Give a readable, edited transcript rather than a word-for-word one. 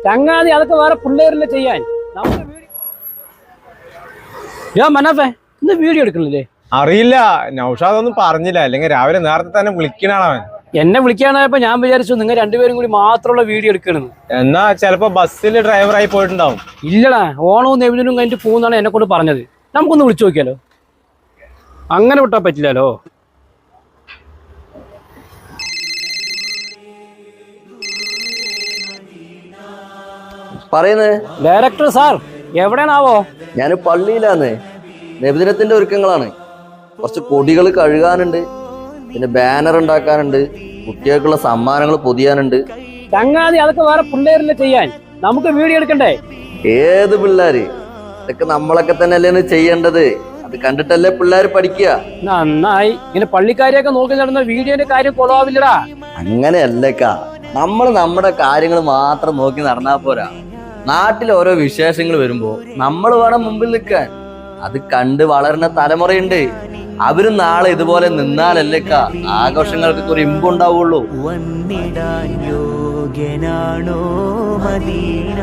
ചങ്ങാതി അതൊക്കെ വേറെ പിള്ളേരില്ല ചെയ്യാൻ. മനാഫേ ഇന്ന് വീഡിയോ എടുക്കണില്ലേ? അറിയില്ല, നൗഷാദ് ഒന്നും പറഞ്ഞില്ല. അല്ലെങ്കിൽ രാവിലെ നേരത്തെ തന്നെ വിളിക്കണാണ് അവൻ. എന്നെ വിളിക്കാനായപ്പോ ഞാൻ വിചാരിച്ചു നിങ്ങൾ രണ്ടുപേരും കൂടി മാത്രമുള്ള വീഡിയോ എടുക്കണെന്ന്. എന്നാ ചിലപ്പോ ബസ്സിൽ ഡ്രൈവറായി പോയിട്ടുണ്ടാവും. ഇല്ലടാ, ഓണവും നെവിനും കഴിഞ്ഞിട്ട് പോകുന്നാണ് എന്നെ കൊണ്ട് പറഞ്ഞത്. നമുക്കൊന്ന് വിളിച്ചു നോക്കിയാലോ? അങ്ങനെ വിട്ടാ പറ്റില്ലല്ലോ. പറയുന്നത് ഡയറക്ടർ സാർ എവിടെയാണാവോ? ഞാൻ പള്ളിയിലാന്ന്. നബിദിനത്തിന്റെ ഒരുക്കങ്ങളാണ്. കുറച്ച് കൊടികൾ കഴുകാനുണ്ട്, പിന്നെ ബാനർ ഉണ്ടാക്കാനുണ്ട്, കുട്ടികൾക്കുള്ള സമ്മാനങ്ങൾ പൊതിയാനുണ്ട്. ചങ്ങാതി അതൊക്കെ വേറെ പിള്ളേരില്ല ചെയ്യാൻ, നമുക്ക് വീഡിയോ എടുക്കണ്ടേ? ഏത് പിള്ളേര്? ഇതൊക്കെ നമ്മളൊക്കെ തന്നെ അല്ലേ ചെയ്യേണ്ടത്. അത് കണ്ടിട്ടല്ലേ പിള്ളേർ പഠിക്കുക. നന്നായി. ഇങ്ങനെ പള്ളിക്കാരെയൊക്കെ നോക്കി നടന്ന വീഡിയോന്റെ കാര്യം കൊളാവില്ലടാ. അങ്ങനെയല്ലേക്കാ, നമ്മൾ നമ്മുടെ കാര്യങ്ങൾ മാത്രം നോക്കി നടന്നാ പോരാ. നാട്ടിൽ ഓരോ വിശേഷങ്ങൾ വരുമ്പോ നമ്മൾ വേണം മുമ്പിൽ നിൽക്കാൻ. അത് കണ്ട് വളരുന്ന തലമുറയുണ്ട്. അവരും നാളെ ഇതുപോലെ നിന്നാലല്ലേക്കാ ആഘോഷങ്ങൾക്ക് ഒരു ഇമ്പുണ്ടാവുള്ളൂ. വന്നിടാൻ യോഗ്യനാണോ മദീന?